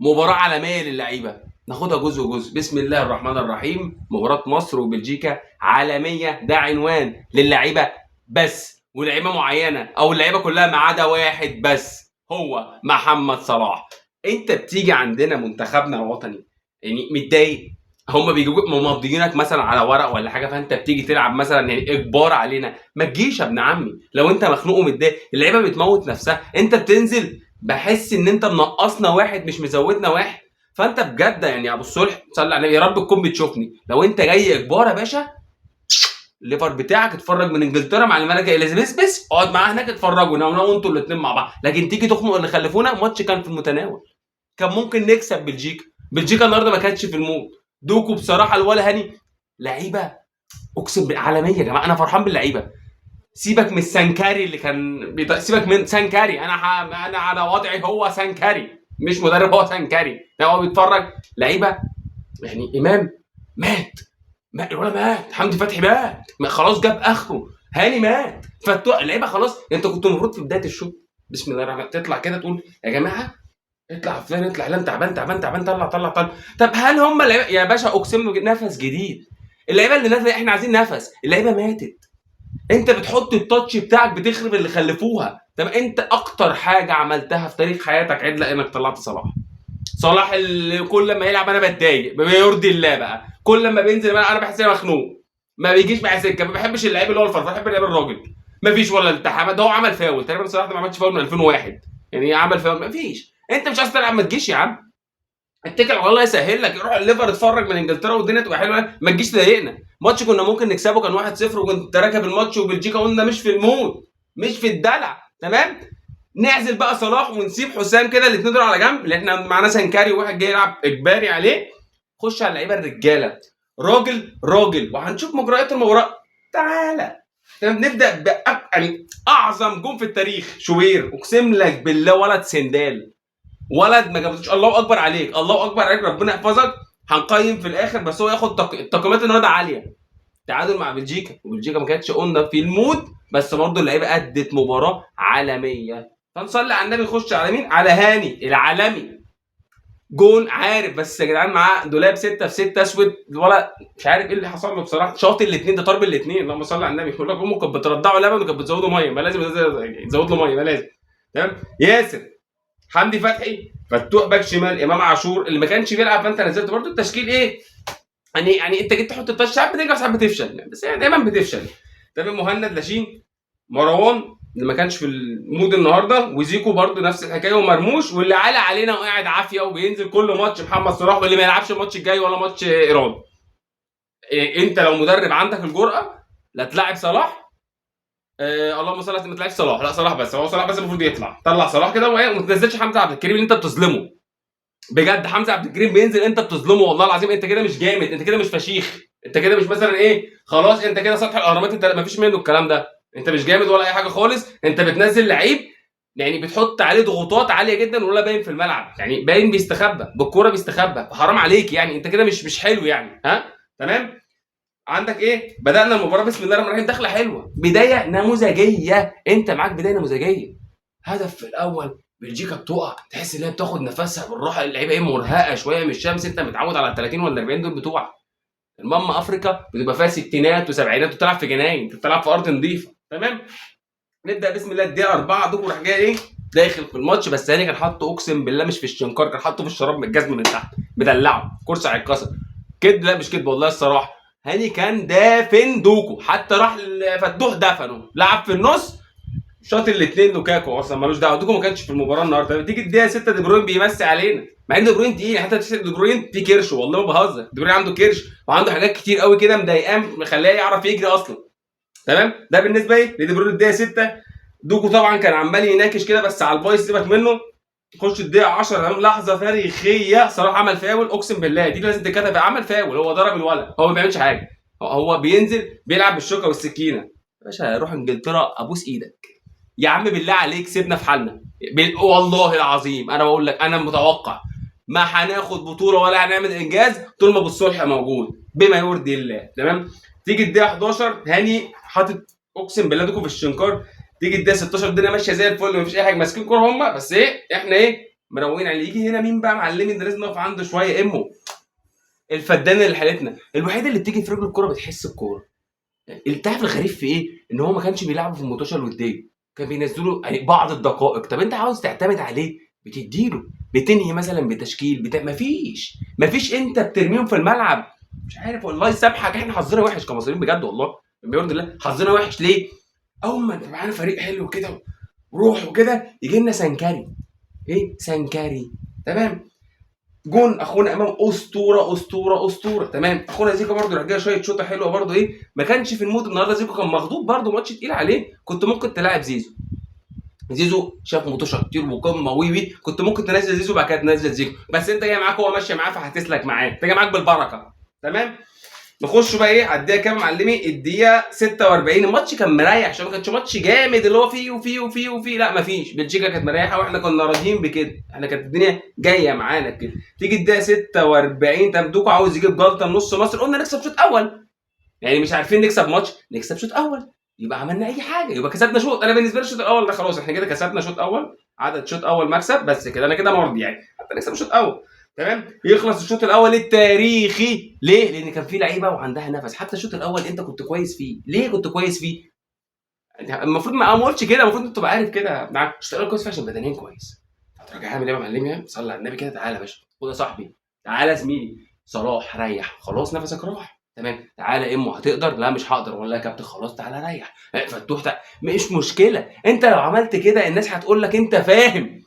مباراه عالميه للعيبه، ناخدها جزء جزء. بسم الله الرحمن الرحيم. مباراه مصر وبلجيكا عالميه، ده عنوان للعيبه بس، ولعيبه معينه او اللعيبه كلها ما عدا واحد بس، هو محمد صلاح. انت بتيجي عندنا منتخبنا الوطني يعني متضايق، هم بيجيبوك ممضيينك مثلا على ورق ولا حاجه، فانت بتيجي تلعب مثلا يعني اجبار علينا. ما تجيش يا ابن عمي لو انت مخنوق ومتضايق. اللعيبه بتموت نفسها، انت بتنزل بحس ان انت منقصنا واحد مش مزودنا واحد. فانت بجد يعني يا ابو الصلح صلي على النبي، يا رب تكون بتشوفني. لو انت جاي اجبار يا باشا، الليفر بتاعك اتفرج من انجلترا مع الملكه اليزابيث، بس اقعد معاه هناك اتفرجوا ناو انتوا الاثنين مع بعض. لكن تيجي تخنق اللي خلفونا، ماتش كان في المتناول، كان ممكن نكسب بلجيكا. بلجيكا النهارده ما كانتش في المود. دوكو بصراحه الولا هاني لعيبه اقسم بالله عالميه يا جماعه، انا فرحان باللعيبه. سيبك من السنكاري اللي كان سيبك من سنكاري، انا على وضعي، هو سنكاري مش مدرب، هو سنكاري ده هو بيتفرج. لعيبه يعني امام مات، الولا مات، حمدي فتحي مات، خلاص جاب اخره، هاني مات، اللعيبه خلاص. انت كنت المفروض في بدايه الشوط بسم الله الرحمن تطلع كده تقول يا جماعه اطلع فلان، اطلع لا تعبان تعبان تعبان، طلع طلع طلع. طب هل هم اللعيبه يا باشا؟ اقسم نفس جديد. اللعيبه اللي نازله احنا عايزين نفس، اللعيبه ماتت. انت بتحط التاتش بتاعك بتخرب اللي خلفوها. طب انت اكتر حاجه عملتها في تاريخ حياتك عدله انك طلعت صلاح. صلاح اللي كل ما يلعب انا بتضايق، بما يرضي الله بقى، كل ما بينزل انا بحس اني مخنوق، ما بيجيش معايا سكه. ما بحبش اللعيب اللي هو الفرفان، بحب اللعيب الراجل. ما فيش ولا التحامات، ده هو عمل فاول تقريبا. صلاح ده ما عملش فاول من 2001، يعني عمل فاول ما فيش. انت مش عايز تلعب ما تجيش يا عم، اتكل على الله يسهل لك. روح الليفر اتفرج من انجلترا والدنيا تبقى حلوه، ما تجيش تضايقنا. ماتش كنا ممكن نكسبه كان 1-0 وكنت راكب الماتش، وبلجيكا قلنا مش في المود، مش في الدلع. تمام. نعزل بقى صلاح ونسيب حسام كده، الاثنين دول على جنب، لان احنا معانا سنكاري وواحد جاي يلعب اجباري عليه. خش على اللعيبه الرجاله، راجل راجل، وهنشوف مجريات المباراه. تعالى نبدا يعني اعظم جون في التاريخ، شوبير، اقسم لك بالله ولد سندال، ولد ما جابتوش. الله اكبر عليك، الله اكبر عليك، ربنا يحفظك. هنقيم في الاخر، بس هو ياخد التقييمات النهارده عاليه. تعادل مع بلجيكا، وبلجيكا ما كانتش قلنا في المود، بس برضه اللعيبه ادت مباراه عالميه. فنصلي على النبي، نخش على مين؟ على هاني العالمي. جون عارف، بس يا جدعان معاه دولاب 6 في 6 اسود، ولا مش عارف ايه اللي حصل له بصراحه. شاط الاثنين، ده طرب الاثنين. اللهم صل على النبي. يقول لك امه كانت بترضعه لبن وكانت بتزود له ميه، ما لازم يزود له ميه، ما لازم. تمام. ياسر، حمدي فتحي، فتوح باك شمال، امام عاشور اللي ما كانش بيلعب، فانت نزلت برضه التشكيل ايه يعني انت جيت تحط التاتش، ساعات بتنجح ساعات بتفشل، بس يعني دايما بتفشل. تمام. مهند، لاشين، مروان اللي ما كانش في المود النهارده، وزيكو برضه نفس الحكايه، ومرموش، واللي عالى علينا وقاعد عافيه وبينزل كل ماتش محمد صلاح، واللي ما يلعبش الماتش الجاي ولا ماتش ايران. إيه انت لو مدرب عندك الجرأه لا تلعب صلاح. اللهم صل على ما تلعبش صلاح، لا صلاح بس، هو صلاح بس المفروض يطلع. طلع صلاح كده وما تنزلش حمزه عبد الكريم اللي انت بتظلمه. بجد حمزه عبد الكريم بينزل انت بتظلمه، والله العظيم. انت كده مش جامد، انت كده مش فشيخ، انت كده مش مثلا ايه، خلاص انت كده سطح الاهرامات، انت ما فيش منه الكلام ده. انت مش جامد ولا اي حاجه خالص. انت بتنزل لعيب يعني بتحط عليه ضغوطات عاليه جدا، ولا باين في الملعب، يعني باين بيستخبى بالكوره، بيستخبى. حرام عليك يعني، انت كده مش حلو يعني. ها تمام. عندك ايه؟ بدانا المباراه بسم الله الرحمن الرحيم، دخله حلوه، بدايه نموذجيه. انت معاك بدايه نموذجيه. هدف في الاول، بلجيكا بتقع، تحس ان هي بتاخد نفسها بالراحه، اللعيبه ايه مرهقه شويه من الشمس، انت متعود على ال 30 ولا 40 دول بتوع المام افريكا، بتبقى فيها ستينات وسبعينات وتلعب في جناين، انت بتلعب في ارض نظيفه. تمام. نبدا بسم الله الدقيقه 4، دوكو راح جاي ايه داخل في الماتش، بس هاني كان حاطه اقسم بالله مش في الشنكار، كان حاطه في الشراب من الجزم من تحت، بدلعه كرسي هيتكسر. كده لا مش كده والله الصراحه، هاني كان دافن دوكو، حتى راح فتوح دفنه، لعب في النص، شاط الاثنين. لوكاكو اصلا ملوش دعوه، دوكو ما كانش في المباراه النهارده. تيجي الدقيقه 6 دي بروين بيمسي علينا، مع ان دي بروين تقيل، حتى دي بروين في كرش، والله ما بهزر، دي بروين عنده كرش وعنده حاجات كتير قوي كده مضايقاه مخليه يعرف يجري اصلا. تمام. ده بالنسبه ايه لدي بروين الدقيقه 6. دوكو طبعا كان عمال يناكش كده بس على البايظ، سيبك منه. تخش الدقيقه 10، لحظه تاريخيه صراحه، عمل فاول، اقسم بالله دي لازم تتكتب، عمل فاول، هو ضرب الولد، هو ما بيعملش حاجه، هو بينزل بيلعب بالشوكه والسكينه. يا باشا روح انجلترا ابوس ايدك يا عم، بالله عليك سيبنا في حالنا. والله العظيم انا بقول لك، انا متوقع ما هناخد بطوله ولا هنعمل انجاز طول ما ابو الصلح موجود، بما يرضي الله. تمام. تيجي الدقيقه 11، هاني حاطط اقسم بالله دوكو في الشنكار. تيجي الدقيقه 16، الدنيا ماشيه زي الفل، مفيش اي حاجه، ماسكين كوره هم، بس ايه احنا ايه مروقين عليه. يجي هنا مين بقى معلمي ان لازم نقف عنده شويه؟ امه الفدان اللي حالتنا الوحيده اللي بتيجي في رجل الكوره بتحس الكوره. انت عارف الغريب في ايه؟ ان هو ما كانش بيلعبوا في الماتشات الوديه، كان بينزلوا يعني بعض الدقائق. طب انت عاوز تعتمد عليه بتديله، بتنهي مثلا بتشكيل مفيش انت بترميهم في الملعب. مش عارف والله يسامحك، احنا حظنا وحش كمصريين بجد والله بيرضي الله. حظنا وحش ليه؟ اول ما انت معانا فريق حلو كده وروح وكده يجي لنا سنكري. ايه سنكري؟ تمام. جون اخونا امام اسطوره اسطوره اسطوره. تمام. اخونا زيكو برده راح جاي شويه شوطه حلوه برده. ايه ما كانش في المود النهارده. زيكو كان مخضوض برده، ماتش تقيل عليه. كنت ممكن تلاعب زيزو شاف مطوشه كتير وقمه وي كنت ممكن تنزل زيزو بعد كده تنزل زيكو، بس انت جاي معاك هو ماشي معاه فهتسلك معاه، انت جاي معاك بالبركه. تمام. نخش بقى ايه على الدقيقه كام يا معلمي؟ الدقيقه 46. الماتش كان مريح عشان ما كانش ماتش جامد اللي هو فيه وفيه لا مفيش. بلجيكا كانت مريحه واحنا كنا راضيين بكده، احنا كانت الدنيا جايه معانا كده. تيجي الدقيقه 46 تمدوكو عاوز يجيب جلطه من نص مصر، قلنا نكسب شوط اول، يعني مش عارفين نكسب ماتش نكسب شوط اول، يبقى عملنا اي حاجه، يبقى كسبنا شوط. انا بالنسبه لي الشوط الاول ده خلاص احنا كده كسبنا شوط اول، عدد شوط اول مكسب بس كده، انا كده مرضي يعني حتى نكسب شوط اول. تمام. يخلص الشوط الاول التاريخي. ليه؟ لان كان في لعيبه وعندها نفس. حتى الشوط الاول انت كنت كويس فيه. ليه كنت كويس فيه؟ المفروض ما قلتش كده، المفروض انت تبقى عارف كده. الشوط الاول كويس فيه عشان بدنيا كويس. هتراجع عامل ايه يا معلمي؟ صلي على النبي كده. تعالى يا باشا، خد يا صاحبي، تعالى يا زميلي صلاح ريح خلاص نفسك راح. تمام. تعالى امه هتقدر؟ لا مش هقدر. والله يا كابتن خلاص تعالى ريح. فتوح مش مشكله. انت لو عملت كده الناس هتقول لك انت فاهم.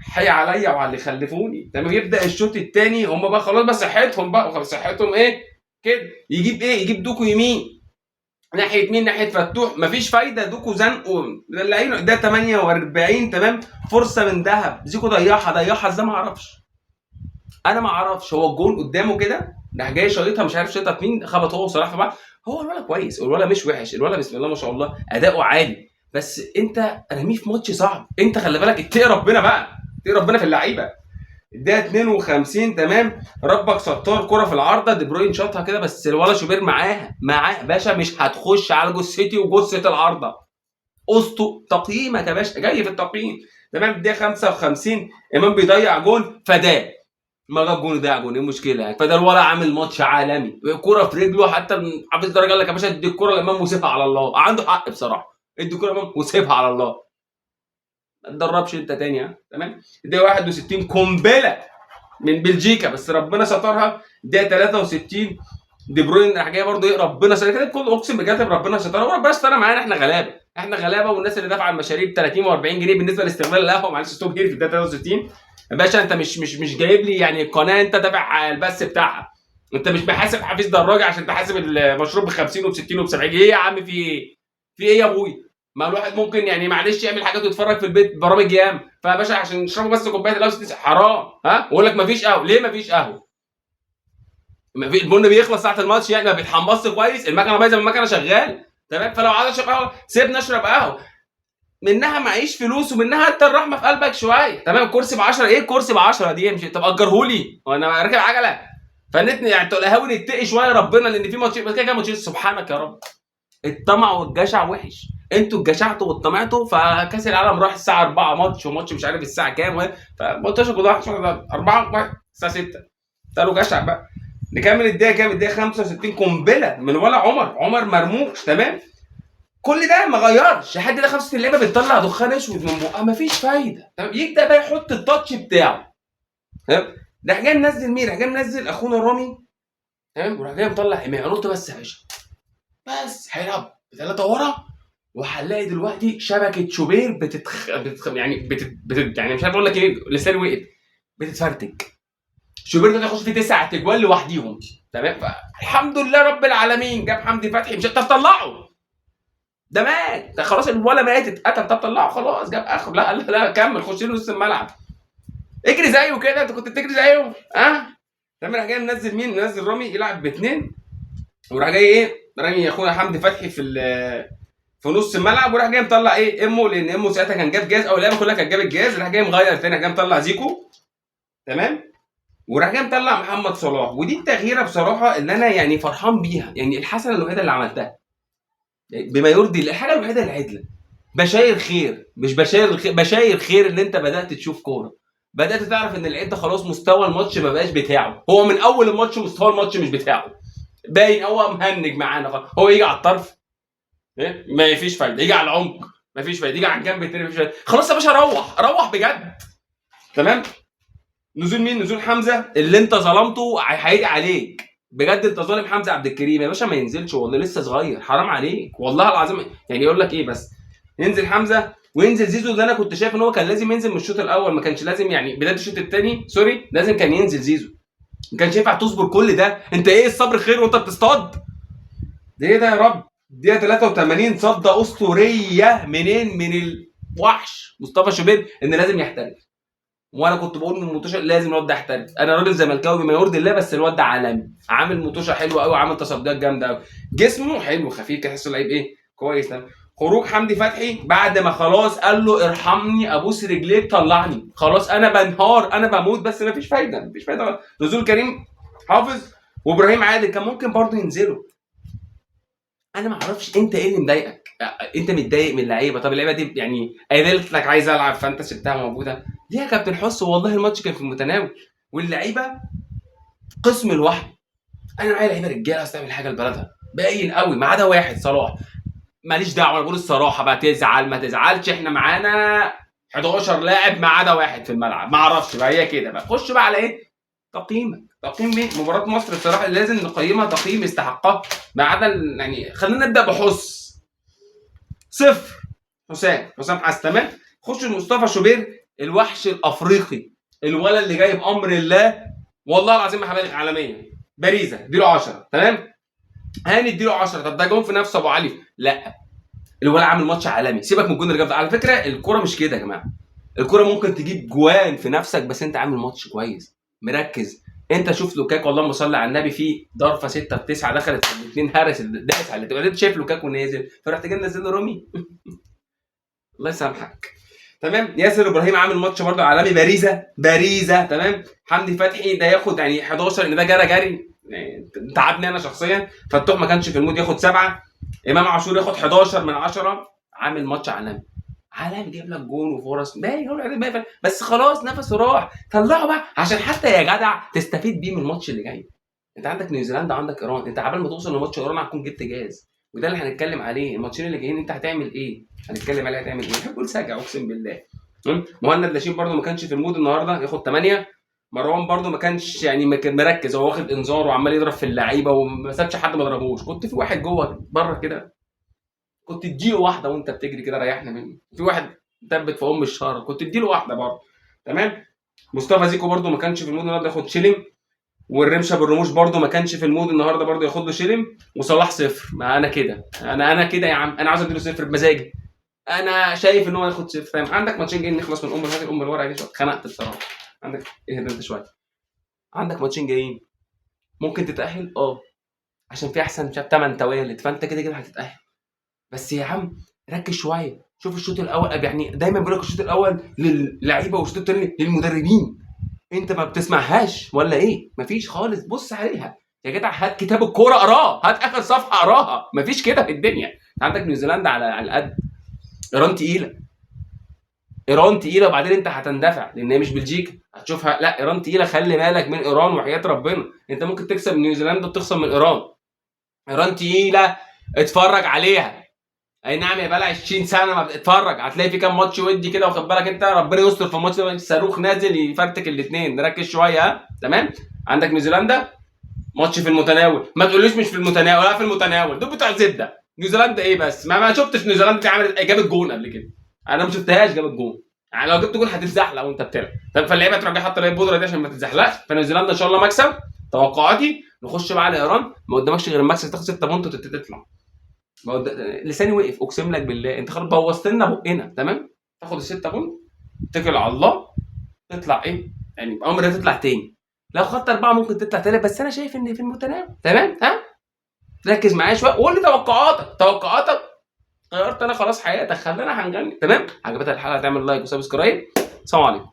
حي عليا وعلى اللي خلفوني. تمام. يبدا الشوط الثاني هم بقى خلاص بقى صحتهم بقى صحتهم ايه كده. يجيب ايه؟ يجيب دوكو يمين ناحيه مين؟ ناحيه فتوح. مفيش فايده. دوكو زنقه مدلعينه. ده 48. تمام. فرصه من ذهب زيكو ضيعها ازاي ما اعرفش. انا ما اعرفش. هو الجول قدامه كده راح جاي شايطها، مش عارف شايطها في مين، خبط هو وصلاح في بعض. هو الولد كويس، الولد مش وحش، الولد بسم الله ما شاء الله اداؤه عالي، بس انت رميه في ماتش صعب. انت خلي بالك اتقي ربنا بقى، اتقي ربنا في اللعيبه. الدقيقه 52. تمام. ربك ستار كره في العارضه، دي بروين شاطها كده بس الولد شوبير معاه باشا، مش هتخش على جثتي وجثه العارضه. اسطو تقييمك يا باشا جاي في التقييم. تمام. الدقيقه 55 امام بيضيع جون فداه. ما جاب جون ضيع جون، ايه المشكله يعني؟ فده الولد عامل ماتش عالمي، كوره في رجله. حتى حافظ درجه قال لك يا باشا ادي الكوره لامام وسيبها على الله. عنده حق بصراحه، ادي الكوره لامام وسيبها على الله. ما تدربش انت تاني. ها. تمام. الدقيقه 61 قنبله من بلجيكا بس ربنا سترها. الدقيقه 63 دي بروين راح جاي برضه ايه ربنا سترها كده. كل اقسم بجد ربنا سترها وربنا سترها معانا. احنا غلابه والناس اللي دافعه المشاريب 30 و40 جنيه بالنسبه لاستغلال القهوه. معلش ستوب هير في الدقيقه 63 يا باشا. انت مش جايب لي يعني قناه انت دافع البث بتاعها. انت مش محاسب حفيظ دراجه عشان تحاسب المشروب ب 50 وب 60 وب 70. ايه يا عم في ايه؟ في ايه يا ابوي؟ ما الواحد ممكن يعني معلش يعمل حاجات ويتفرج في البيت برامج يام. فيا باشا عشان نشربوا بس كوبايه القهوه حرام. ها. واقول لك مفيش قهوه. ليه مفيش قهوه؟ البن بيخلص ساعه الماتش يعني ما بيتحمصش كويس. المكنه بايظه المكنه شغال. تمام. فلو عايز اشرب قهوه سيبني اشرب قهوه. منها معيش فلوس ومنها انت الرحمه في قلبك شويه. تمام. كرسي ب 10. ايه الكرسي ب 10 دي؟ مش طب اجرهولي وانا راكب عجله. فنتني يعني انتوا القهاوي نتقي شويه ربنا لان في ماتش بس كده ماتش سبحانك يا رب. الطمع والجشع وحش. انتوا اتجشعتوا واتطمعتوا فكاس العالم راح الساعه 4 ماتش وماتش مش عارف الساعه كام. فماتش كل واحد 4 الساعه 6. تعالوا جشع بقى. نكمل الدقيقه كام؟ الدقيقه 65 قنبله من ولا عمر مرموش. تمام. كل ده ما غيرش لحد ده 65 اللعيبه بتطلع دخان اسود من بقها مفيش فايده. تمام. يبدا بقى يحط التاتش بتاعه. تمام. راح جاي منزل مين؟ راح جاي منزل اخونا رامي. تمام. وراح جاي مطلع امام. قلت بس يا باشا بس هيلعب بثلاثه ورا وهنلاقي دلوقتي شبكه شوبير يعني مش عارف اقول لك ايه، لساني وقف. بتتفرتك. شوبير ده يخش فيه 9 تجوال لوحديهم. تمام. الحمد لله رب العالمين جاب حمدي فتحي. مش طب طلعه ده مات. ده خلاص الولا مات اتقتل. طب طلعه خلاص جاب اخر. لا كمل خش له نص الملعب. اجري زيه كده. انت كنت بتجري زيه. تمام. راح جاي منزل مين؟ منزل رامي يلعب باثنين. وراح جاي ايه رامي اخونا حمدي فتحي في نص الملعب. وراح جاي مطلع ايه امه لان امه ساعتها كان جاب جاز او اللعبه كلها كانت جابت جاز. راح جاي مغير تاني. راح جاي مطلع زيكو. تمام. وراح جاي مطلع محمد صلاح. ودي التغييره بصراحه اللي انا يعني فرحان بيها. يعني الحسنه الوحيده اللي عملتها بما يرضي الحاجه الوحيده العدله. بشاير خير مش بشاير خير. بشاير خير ان انت بدات تشوف كوره. بدات تعرف ان اللعيب ده خلاص مستوى الماتش ما بقاش بتاعه، هو من اول الماتش مستوى الماتش مش بتاعه، باين هو مهنج معانا خلاص. هو يجي على الطرف ايه ما فيش فايده، يجي على العمق ما فيش فايده، يجي على الجنب التاني ما فيش فايده، خلاص يا باشا روح بجد. تمام. نزول مين؟ نزول حمزه اللي انت ظلمته هيجي عليك بجد. انت ظالم حمزه عبد الكريم يا باشا، ما ينزلش والله، لسه صغير، حرام عليك والله العظيم. يعني يقول لك ايه بس ينزل حمزه وينزل زيزو، اللي انا كنت شايف ان هو كان لازم ينزل من الشوط الاول، ما كانش لازم يعني بدايه الشوط الثاني سوري، لازم كان ينزل زيزو، ما كانش ينفع تصبر كل ده. انت ايه الصبر خير وانت بتصطاد؟ ده ايه ده يا رب؟ دقيقه 83 صده اسطوريه منين؟ من الوحش مصطفى شوبير ان لازم يحترف. وانا كنت بقول من الموتوشه لازم الواد ده يحترف. انا راجل زملكاوي بما يرضي الله، بس الواد ده عالمي، عامل موتوشه حلوه قوي، عامل تصديات جامده قوي، جسمه حلو خفيف كده، تحسه لعيب ايه كويس. تمام. خروج حمدي فتحي بعد ما خلاص قال له ارحمني ابوس رجليك طلعني، خلاص انا بنهار انا بموت، بس مفيش فايده مفيش فايده. نزول كريم حافظ وابراهيم عادل كان ممكن برضه ينزلوا. انا ما اعرفش انت ايه اللي مضايقك، انت متضايق من اللعيبه؟ طب اللعيبه دي يعني قالت لك عايز العب فانت سبتها موجوده ليه يا كابتن حس؟ والله الماتش كان في المتناول واللعيبه قسم لوحده. انا معايا لعيبه رجاله عايز تعمل حاجه لبلدها باين قوي، ما عدا واحد صلاح. ماليش دعوه، انا بقول الصراحه بقى، تزعل ما تزعلش، احنا معانا 11 لاعب ما عدا واحد في الملعب، ما اعرفش بقى هي كده بقى. خش بقى على ايه؟ تقييمك. تقييم مين؟ مباراه مصر بصراحه لازم نقيمها تقييم استحقها، ما عدا يعني خلينا نبدا بحس صفر. حسام حسن. تمام. خش مصطفى شوبير الوحش الافريقي، الولد اللي جاي بامر الله والله العظيم ما هبالغ، عالميا. باريزا اديله 10. تمام. هاني اديله 10. طب ده جون في نفسه ابو علي؟ لا، الولد عامل ماتش عالمي، سيبك من الجون اللي جاب ده. على فكره الكوره مش كده يا جماعه، الكوره ممكن تجيب جوان في نفسك بس انت عامل ماتش كويس مركز. انت شوف لوكاكو اللهم صل على النبي في ضرفه 6 في 9 دخلت في الاثنين، هرس داس على اللي انت شايف لوكاكو نازل فرحت جاي نزل رومي الله يسامحك. تمام. ياسر ابراهيم عامل ماتش برده عالمي. باريزا. تمام. حمدي فتحي ده ياخد يعني 11 ان ده جري يعني تعبني انا شخصيا. فتوح ما كانش في المود ياخد 7. امام عاشور ياخد 11 من 10. عامل ماتش عالمي جايب لك جون وفرص باين بس خلاص نفسه راح. طلعه بقى عشان حتى يا جدع تستفيد بيه من الماتش اللي جاي. انت عندك نيوزيلندا وعندك ايران، انت عبال ما توصل لماتش ايران هتكون جبت جاز، وده اللي هنتكلم عليه. الماتشين اللي جايين انت هتعمل ايه؟ هنتكلم عليه هتعمل ايه. هقول سجع اقسم بالله. مهند لاشين برده ما كانش في المود النهارده ياخد 8. مروان برده ما كانش يعني مركز، هو واخد انذار وعمال يضرب في اللعيبه وما سابش حد ما ضربوش. كنت في واحد جوه بره كده كنت تديله واحده وانت بتجري كده ريحنا منه. في واحد ثبت في الشهر كنت تديله واحده برضه. تمام. مصطفى زيكو برده ما كانش في المود النهارده ياخد شيلم، والرمشه بالرموش برده ما كانش في المود النهارده برده ياخد له شيلم. وصلاح 0. ما انا كده انا كده يا عم، انا عاوز اديله 0 بمزاجي. انا شايف ان هو ياخد 0. فاهم؟ عندك ماتشين جايين نخلص من هذه الورقه دي. اتخنقت بصراحه. عندك ايه انت شويه، عندك ماتشين جايين ممكن تتاهل عشان في احسن مش 8 توالد، فانت كده كده هتتاهل. بس يا عم ركز شويه، شوف الشوط الاول. يعني دايما بيقول لك الشوط الاول للعيبه والشوط الثاني للمدربين. انت ما بتسمعهاش ولا ايه؟ مفيش خالص. بص عليها يا جدع، هات كتاب الكوره اقراه، هات اخر صفحه اقراها. مفيش كده في الدنيا. عندك نيوزيلندا على القد، ايران تقيله وبعدين انت هتندفع لان هي مش بلجيكا هتشوفها. لا ايران تقيله، خلي بالك من ايران وحياه ربنا. انت ممكن تكسب نيوزيلندا وتخسر من ايران. ايران تقيله، اتفرج عليها. اي نعم يا بلا 20 سنه ما بتتفرج، هتلاقي في كام ماتش ودي كده واخد بالك انت، ربنا يستر في الماتش ده صاروخ نازل يفرتك الاثنين. نركز شويه. ها تمام. عندك نيوزيلندا ماتش في المتناول، ما تقوليش مش في المتناول، لا في المتناول. دول بتوع زبده. نيوزيلندا ايه بس؟ ما شفتش نيوزيلندا دي عملت جابت جون قبل كده. انا ما شفتهاش جابت جون. يعني لو جبت جون هتتزحلق وانت بتلعب. طب فاللعيبه ترجع حتى البودره دي عشان ما تتزحلقش. فنيوزيلندا ان شاء الله مكسب. توقعاتي نخش بقى على ايران، ما قدامكش غير المكسب، تاخد 6 بونت وتطلع. لساني وقف اقسم لك بالله، انت خلاص بوظت لنا بقنا. تمام. تاخد ال6 بونت، اتكل على الله، تطلع ايه يعني عمرها تطلع تاني. لو خدت 4 ممكن تطلع تالت، بس انا شايف ان في المتناول. تمام. ها ركز معايا شويه وقول لي توقعاتك. غيرت انا خلاص حياتك، خلينا هنغني. تمام. عجبتك الحلقه تعمل لايك وسبسكرايب. سلام عليكم.